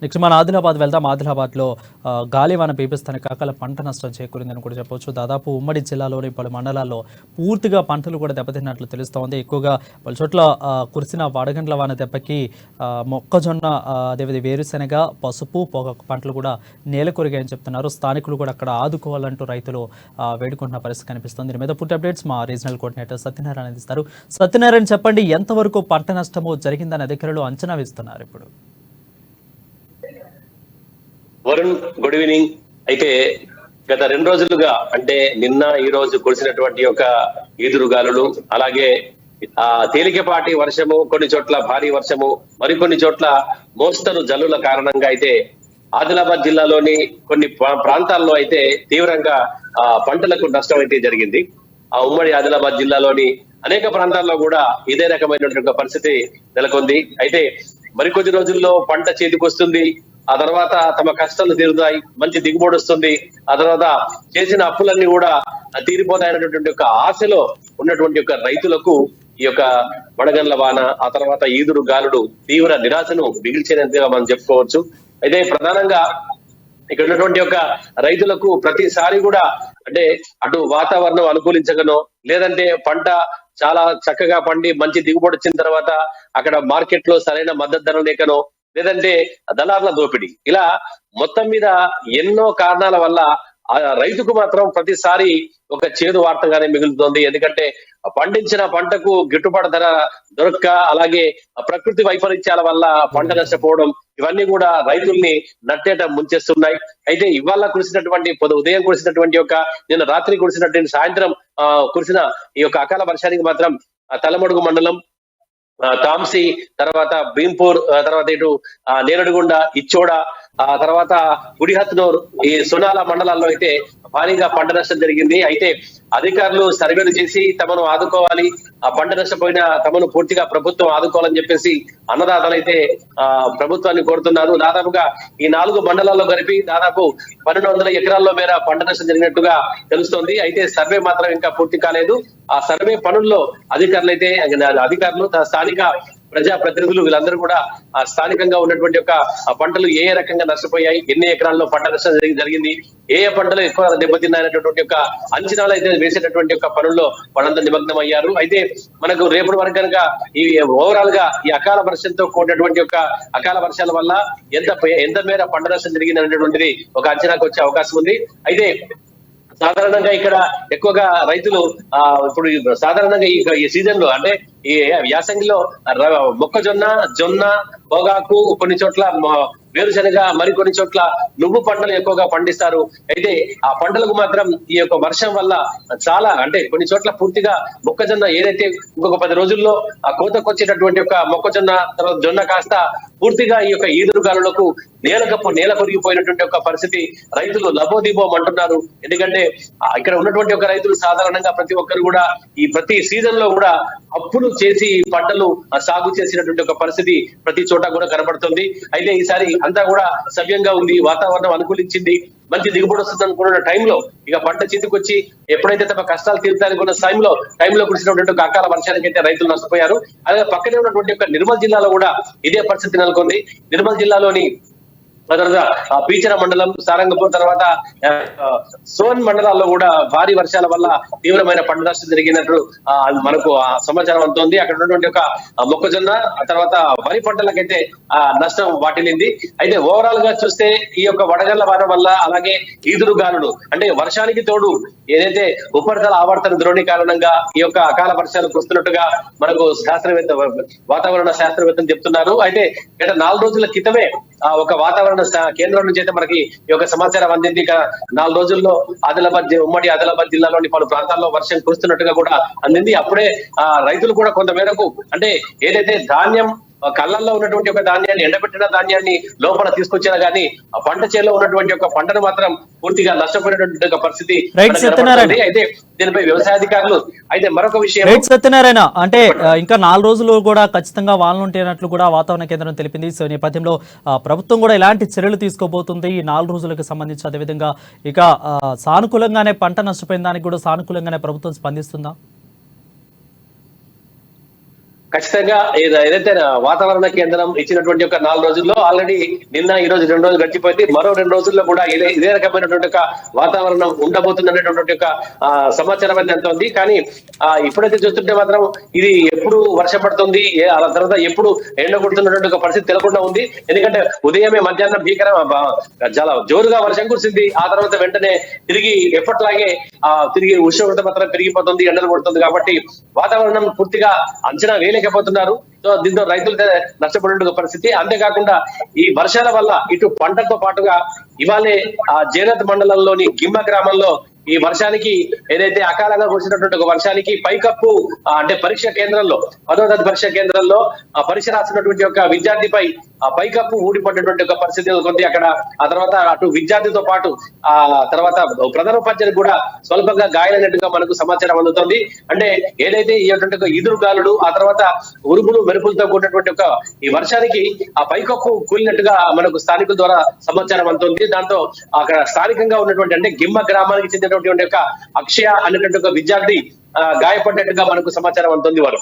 Next మన ఆదిలాబాద్ వెళ్దాం. ఆదిలాబాద్లో గాలివాన పీపిస్తున్న కాకల పంట నష్టం చేకూరిందని కూడా చెప్పవచ్చు. దాదాపు ఉమ్మడి జిల్లాలోని పలు మండలాల్లో పూర్తిగా పంటలు కూడా దెబ్బతిన్నట్లు తెలుస్తోంది. ఎక్కువగా పలు చోట్ల కురిసిన వడగండ్ల వాన దెబ్బకి మొక్కజొన్న, అదేవిధంగా వేరుశెనగ, పసుపు, పొగాకు పంటలు కూడా నేలకొరిగాయని చెప్తున్నారు. స్థానికులు కూడా అక్కడ ఆదుకోవాలంటూ రైతులు వేడుకుంటున్న పరిస్థితి కనిపిస్తుంది. దీని మీద పూర్తి అప్డేట్స్ మా రీజనల్ కోఆర్డినేటర్ సత్యనారాయణ అందిస్తారు. సత్యనారాయణ, చెప్పండి, ఎంతవరకు పంట నష్టము జరిగిందని అధికారులు అంచనా వేస్తున్నారు ఇప్పుడు? Varun, good evening. అయితే గత 2 రోజులుగా అంటే నిన్న ఈ రోజు కురిసినటువంటి ఒక ఈదురుగాలులు, అలాగే తేలికపాటి వర్షము, కొన్ని చోట్ల భారీ వర్షము, మరికొన్ని చోట్ల మోస్తరు జల్లుల కారణంగా అయితే ఆదిలాబాద్ జిల్లాలోని కొన్ని ప్రాంతాల్లో అయితే తీవ్రంగా పంటలకు నష్టం అయితే జరిగింది. ఆ ఉమ్మడి ఆదిలాబాద్ జిల్లాలోని అనేక ప్రాంతాల్లో కూడా ఇదే రకమైనటువంటి పరిస్థితి నెలకొంది. అయితే మరికొద్ది రోజుల్లో పంట చేతికొస్తుంది, ఆ తర్వాత తమ కష్టాలు తీరుతాయి, మంచి దిగుబడి వస్తుంది, ఆ తర్వాత చేసిన అప్పులన్నీ కూడా తీరిపోతాయనేటువంటి ఒక ఆశలో ఉన్నటువంటి ఒక రైతులకు ఈ యొక్క వడగండ్ల వాన, ఆ తర్వాత ఈదురు గాలుడు తీవ్ర నిరాశను మిగిల్చినట్టుగా మనం చెప్పుకోవచ్చు. అయితే ప్రధానంగా ఇక్కడ ఉన్నటువంటి ఒక రైతులకు ప్రతిసారి కూడా అంటే అటు వాతావరణం అనుకూలించగనో, లేదంటే పంట చాలా చక్కగా పండి మంచి దిగుబడి వచ్చిన తర్వాత అక్కడ మార్కెట్ లో సరైన మద్దతు ధర లేకనో, లేదంటే దళారుల దోపిడీ, ఇలా మొత్తం మీద ఎన్నో కారణాల వల్ల ఆ రైతుకు మాత్రం ప్రతిసారి ఒక చేదు వార్తగానే మిగులుతోంది. ఎందుకంటే పండించిన పంటకు గిట్టుబాటు ధర దొరక్క, అలాగే ప్రకృతి వైపరీత్యాల వల్ల పంట నష్టపోవడం, ఇవన్నీ కూడా రైతుల్ని నట్టేట ముంచేస్తున్నాయి. అయితే ఇవాళ కురిసినటువంటి ఉదయం కురిసినటువంటి నిన్న రాత్రి కురిసినటువంటి సాయంత్రం కురిసిన ఈ యొక్క అకాల వర్షానికి మాత్రం తలమడుగు మండలం, తాంసీ, తర్వాత భీంపూర్, తర్వాత ఇటు నేరడిగుండ, ఇచ్చోడ, ఆ తర్వాత గుడిహత్నూర్, ఈ సునాల మండలాల్లో అయితే భారీగా పంట నష్టం జరిగింది. అయితే అధికారులు సర్వేలు చేసి తమను ఆదుకోవాలి, ఆ పంట నష్టపోయిన తమను పూర్తిగా ప్రభుత్వం ఆదుకోవాలని చెప్పేసి అన్నదాతలు అయితే ప్రభుత్వాన్ని కోరుతున్నారు. దాదాపుగా ఈ 4 మండలాల్లో కలిపి దాదాపు 1200 ఎకరాల్లో మేర పంట నష్టం జరిగినట్టుగా తెలుస్తోంది. అయితే సర్వే మాత్రం ఇంకా పూర్తి కాలేదు. ఆ సర్వే పనుల్లో అధికారులు స్థానిక ప్రజా ప్రతినిధులు వీళ్ళందరూ కూడా స్థానికంగా ఉన్నటువంటి పంటలు ఏ రకంగా నష్టపోయాయి, ఎన్ని ఎకరాల్లో పంట నష్టం జరిగింది, ఏ పంటలు ఎక్కువ దెబ్బతిన్నాయనేటువంటి అంచనాలు అయితే వేసేటటువంటి పనుల్లో వాళ్ళందరూ నిమగ్నం అయ్యారు. అయితే మనకు రేపటి వరకు కనుక ఈ ఓవరాల్ గా ఈ అకాల వర్షంతో కూడినటువంటి అకాల వర్షాల వల్ల ఎంత మేర పంట నష్టం జరిగింది అనేటువంటిది ఒక అంచనాకు వచ్చే అవకాశం ఉంది. అయితే సాధారణంగా ఇక్కడ ఎక్కువగా రైతులు ఇప్పుడు సాధారణంగా ఈ సీజన్ లో అంటే ఈ యాసంగిలో మొక్కజొన్న, జొన్న, పొగాకు, కొన్ని చోట్ల వేరుశనగ, మరికొన్ని చోట్ల నువ్వు పంటలు ఎక్కువగా పండిస్తారు. అయితే ఆ పంటలకు మాత్రం ఈ యొక్క వర్షం వల్ల చాలా అంటే కొన్ని చోట్ల పూర్తిగా మొక్కజొన్న ఏదైతే ఇంకొక 10 రోజుల్లో ఆ కోతకు వచ్చేటటువంటి మొక్కజొన్న, తర్వాత జొన్న కాస్త పూర్తిగా ఈ యొక్క ఈదురుగాలులకు నేల కొరిగిపోయినటువంటి పరిస్థితి రైతులు లబోదిబోం అంటున్నారు. ఎందుకంటే ఇక్కడ ఉన్నటువంటి రైతులు సాధారణంగా ప్రతి ఒక్కరు కూడా ఈ ప్రతి సీజన్ లో కూడా అప్పులు చేసి పంటలు సాగు చేసినటువంటి పరిస్థితి ప్రతి చోట కూడా కనబడుతుంది. అయితే ఈసారి అంతా కూడా సవ్యంగా ఉంది, వాతావరణం అనుకూలించింది, మంచి దిగుబడి వస్తుంది అనుకున్న టైంలో ఇక పంట చేతికొచ్చి ఎప్పుడైతే తమ కష్టాలు తీరుతాయనుకున్న టైంలో కురిసినటువంటి అకాల వర్షానికి అయితే రైతులు నష్టపోయారు. అలాగే పక్కనే ఉన్నటువంటి నిర్మల్ జిల్లాలో కూడా ఇదే పరిస్థితి నెలకొంది. నిర్మల్ జిల్లాలోని పీచర మండలం, సారంగపూర్, తర్వాత సోన్ మండలాల్లో కూడా భారీ వర్షాల వల్ల తీవ్రమైన పంట నష్టం జరిగినట్లు మనకు సమాచారం అందుతోంది. అక్కడ ఉన్నటువంటి మొక్కజొన్న, తర్వాత వరి పంటలకైతే నష్టం వాటిల్లింది. అయితే ఓవరాల్ గా చూస్తే ఈ యొక్క వడగళ్ల వాన వల్ల, అలాగే ఈదురు గాలులు అంటే వర్షానికి తోడు ఏదైతే ఉపరితల ఆవర్తన ద్రోణి కారణంగా ఈ యొక్క అకాల వర్షాలు కురుస్తున్నట్టుగా మనకు వాతావరణ శాస్త్రవేత్తలు చెప్తున్నారు. అయితే గత 4 రోజుల క్రితమే ఒక వాతావరణ కేంద్రం నుంచి అయితే మనకి ఈ యొక్క సమాచారం అందింది. 4 రోజుల్లో ఉమ్మడి ఆదిలాబాద్ జిల్లాలోని పలు ప్రాంతాల్లో వర్షం కురుస్తున్నట్టుగా కూడా అందింది. అప్పుడే రైతులు కూడా కొంత మేరకు అంటే ఏదైతే ధాన్యం కళ్ళల్లో ఉన్నటువంటి ధాన్యాన్ని, ఎండబెట్టిన ధాన్యాన్ని లోపల తీసుకొచ్చినా గానీ ఆ పంట చేలో ఉన్నటువంటి పంటను మాత్రం పూర్తిగా నష్టపోయినటువంటి పరిస్థితి. అయితే దీనిపై వ్యవసాయ అధికారులు అయితే మరొక విషయం సత్యనారాయణ అంటే ఇంకా 4 రోజులు కూడా ఖచ్చితంగా వానలు ఉంటేనట్లు కూడా వాతావరణ కేంద్రం తెలిపింది. సో నేపథ్యంలో ప్రభుత్వం కూడా ఎలాంటి చర్యలు తీసుకోబోతుంది ఈ 4 రోజులకు సంబంధించి? అదేవిధంగా ఇక సానుకూలంగానే పంట నష్టపోయిన దానికి కూడా సానుకూలంగానే ప్రభుత్వం స్పందిస్తుందా? ఖచ్చితంగా ఏదైతే వాతావరణ కేంద్రం ఇచ్చినటువంటి ఒక 4 రోజుల్లో ఆల్రెడీ నిన్న ఈ రోజు 2 రోజులు గడిచిపోయింది. మరో 2 రోజుల్లో కూడా ఇదే రకమైనటువంటి ఒక వాతావరణం ఉండబోతుందనేటువంటి ఒక సమాచారం అయితే ఎంత ఉంది. కానీ ఇప్పుడైతే చూస్తుంటే మాత్రం ఇది ఎప్పుడు వర్షం పడుతుంది, ఆ తర్వాత ఎప్పుడు ఎండ కొడుతున్నటువంటి ఒక పరిస్థితి తెలకుండా ఉంది. ఎందుకంటే ఉదయమే మధ్యాహ్నం చాలా జోరుగా వర్షం కురిసింది. ఆ తర్వాత వెంటనే తిరిగి ఎప్పట్లాగే తిరిగి ఉష్ణోగ్రత మాత్రం పెరిగిపోతుంది, ఎండలు కొడుతుంది. కాబట్టి వాతావరణం పూర్తిగా అంచనా వేయలేకపోతున్నారు. సో దీంతో రైతులు నష్టపడే పరిస్థితి. అంతేకాకుండా ఈ వర్షాల వల్ల ఇటు పంటతో పాటుగా ఇవాళే జైనత్ మండలంలోని గిమ్మ గ్రామంలో ఈ వర్షానికి ఏదైతే అకాలంగా కురిసినటువంటి ఒక వర్షానికి పైకప్పు అంటే పరీక్ష కేంద్రంలో 10వ తరగతి పరీక్ష కేంద్రంలో పరీక్ష రాసినటువంటి ఒక విద్యార్థిపై పైకప్పు ఊడిపడ్డటువంటి ఒక పరిస్థితి ఉంది అక్కడ. ఆ తర్వాత అటు విద్యార్థితో పాటు తర్వాత ప్రధానోపాధ్యాయులు కూడా స్వల్పంగా గాయాలైనట్టుగా మనకు సమాచారం అందుతుంది. అంటే ఏదైతే ఈ ఈదురుగాలులు ఆ తర్వాత ఉరుములు మెరుపులతో కూడినటువంటి ఒక ఈ వర్షానికి ఆ పైకప్పు కూలినట్టుగా మనకు స్థానికుల ద్వారా సమాచారం అందుతుంది. దాంతో అక్కడ స్థానికంగా ఉన్నటువంటి అంటే గిమ్మ గ్రామానికి చెందినటువంటి ఒక అక్షయ అనేటువంటి ఒక విద్యార్థి గాయపడ్డట్టుగా మనకు సమాచారం అందుతుంది. వారు